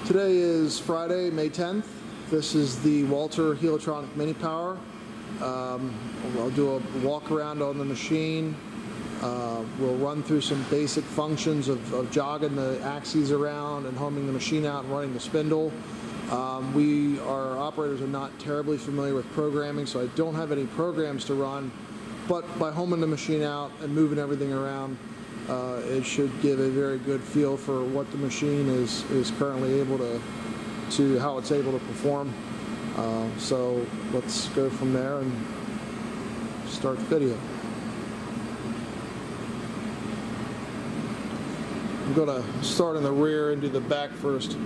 Today is Friday, May 10th. This is the Walter Heliotronic Mini Power. I'll do a walk around on the machine. We'll run through some basic functions of jogging the axes around and homing the machine out and running the spindle. Our operators are not terribly familiar with programming, so I don't have any programs to run, but by homing the machine out and moving everything around, it should give a very good feel for what the machine is currently able to how it's able to perform. So let's go from there and start the video. I'm going to start in the rear and do the back first.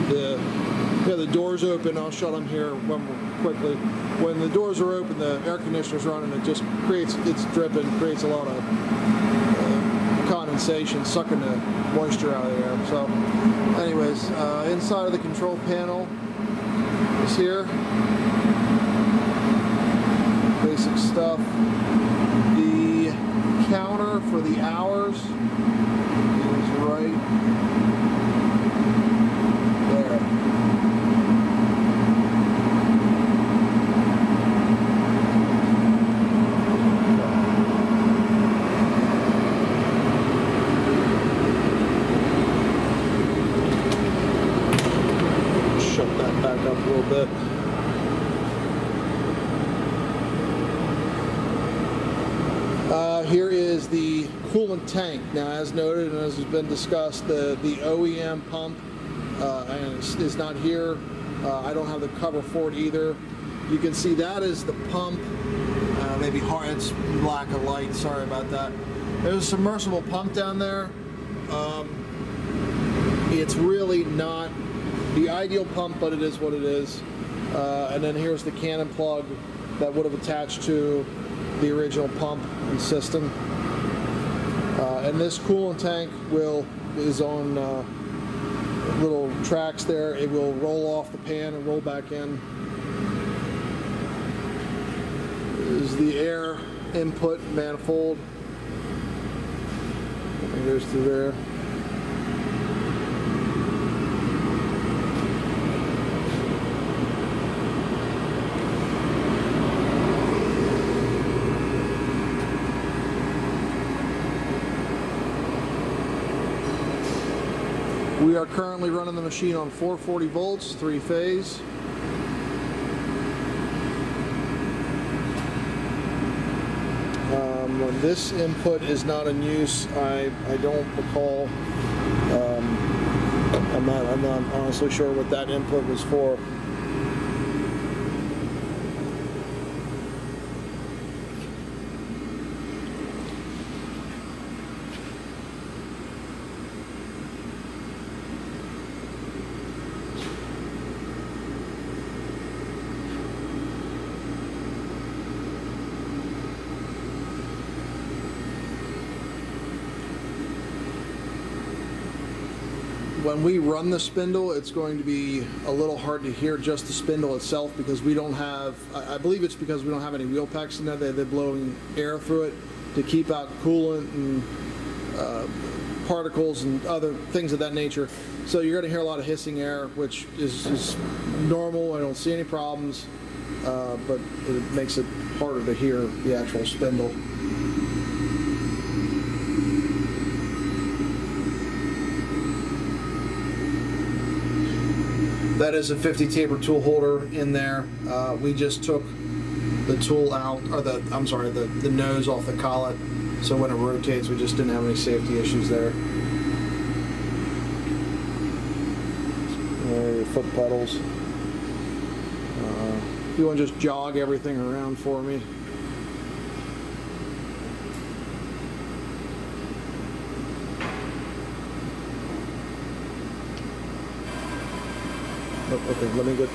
The doors open. I'll shut them here quickly. When the doors are open, the air conditioner's running. It just it's dripping, creates a lot of condensation, sucking the moisture out of the air. So, anyways, inside of the control panel is here. Basic stuff. The counter for the hours is right there. Shut that back up a little bit. Here is the coolant tank. Now, as noted and as has been discussed, the OEM pump is not here. I don't have the cover for it either. You can see that is the pump. Maybe hard, it's lack of light, sorry about that. There's a submersible pump down there. It's really not the ideal pump, but it is what it is. And then here's the cannon plug that would have attached to the original pump and system. And this coolant tank is on little tracks there. It will roll off the pan and roll back in. This is the air input manifold. It goes through there. We are currently running the machine on 440 volts, 3-phase. When this input is not in use, I don't recall. I'm not honestly sure what that input was for. When we run the spindle, it's going to be a little hard to hear just the spindle itself because we don't have, I believe it's because we don't have any wheel packs in there. They're blowing air through it to keep out coolant and particles and other things of that nature. So you're going to hear a lot of hissing air, which is normal. I don't see any problems, but it makes it harder to hear the actual spindle. That is a 50 taper tool holder in there. We just took the tool out, or the nose off the collet, so when it rotates, we just didn't have any safety issues there. There are your foot pedals. If you want to just jog everything around for me. Oh, okay, let me get.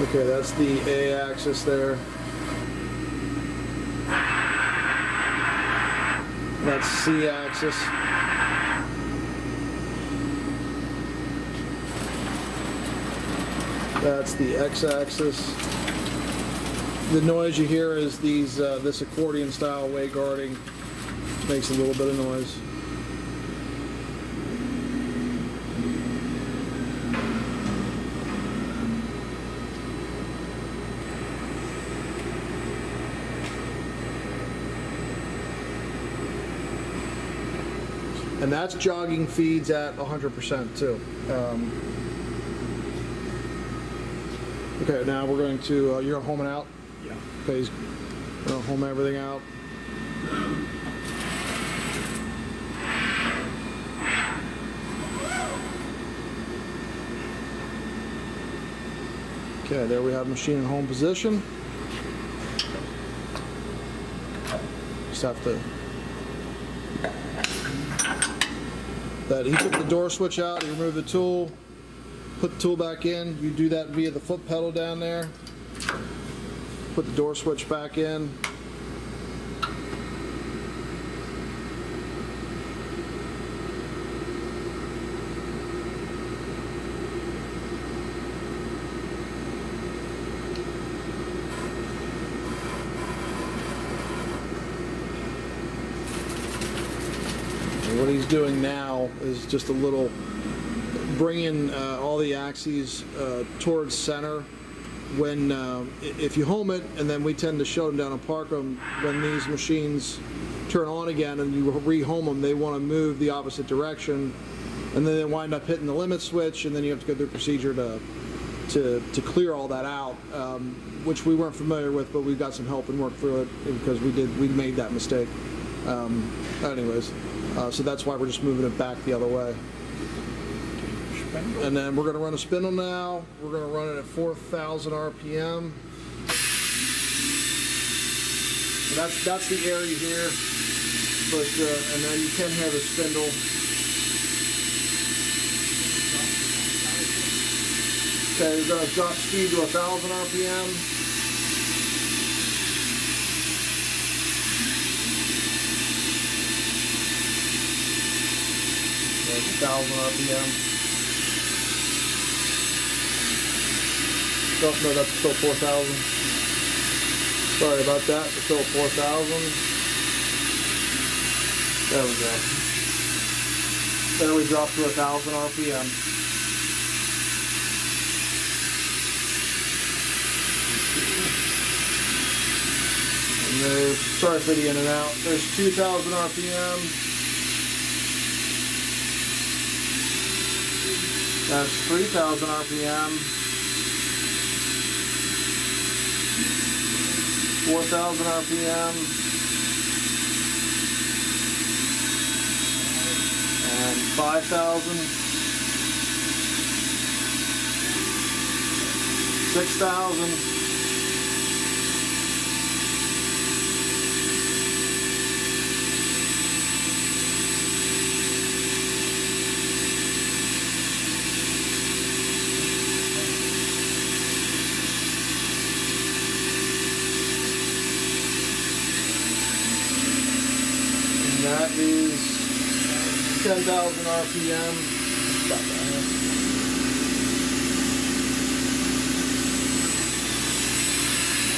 Okay, that's the A axis there. That's C axis. That's the X axis. The noise you hear is this accordion style way guarding. Makes a little bit of noise. And that's jogging feeds at 100% too. Okay, now we're going to, you're homing out? Yeah. Okay, he's going to home everything out. Okay, there we have machine in home position. Just have to. He took the door switch out, he removed the tool, put the tool back in. You do that via the foot pedal down there. Put the door switch back in. What he's doing now is just a little bringing all the axes towards center. When if you home it, and then we tend to shut them down and park them, when these machines turn on again and you rehome them, they want to move the opposite direction, and then they wind up hitting the limit switch, and then you have to go through a procedure to clear all that out, which we weren't familiar with, but we got some help and worked through it because we made that mistake. Anyways. So that's why we're just moving it back the other way. And then we're going to run a spindle now. We're going to run it at 4,000 RPM. That's the area here. But and then you can hear the spindle. Okay, we're going to drop speed to 1,000 RPM. There's 1,000 RPM. Oh, no, that's still 4,000. Sorry about that. It's still 4,000. There we go. There we dropped to 1,000 RPM. And there's, sorry for the in and out. There's 2,000 RPM. That's 3,000 RPM, 4,000 RPM, and 5,000, 6,000, that is 10,000 RPM. Stop that here.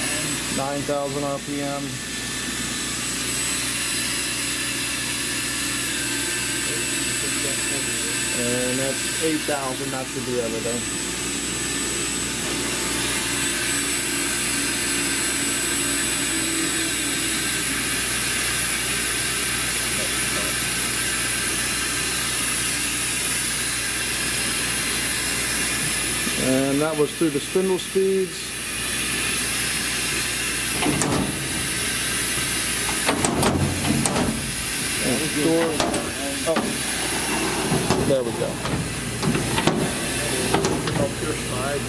And 9,000 RPM. And that's 8,000. That should be everything. And that was through the spindle speeds. And door. Oh, there we go. Up your side.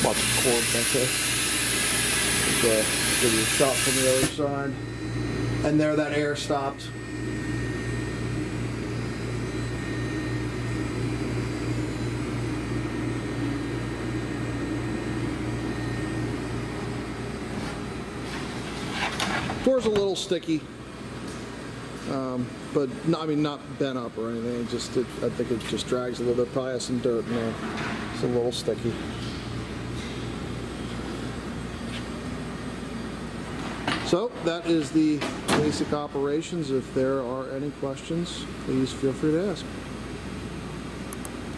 Watch the cord back there. Okay, give you a shot from the other side. And there, that air stopped. Door's a little sticky, but no, I mean not bent up or anything. I think it just drags a little bit. Probably has some dirt in there. It's a little sticky. So that is the basic operations. If there are any questions, please feel free to ask.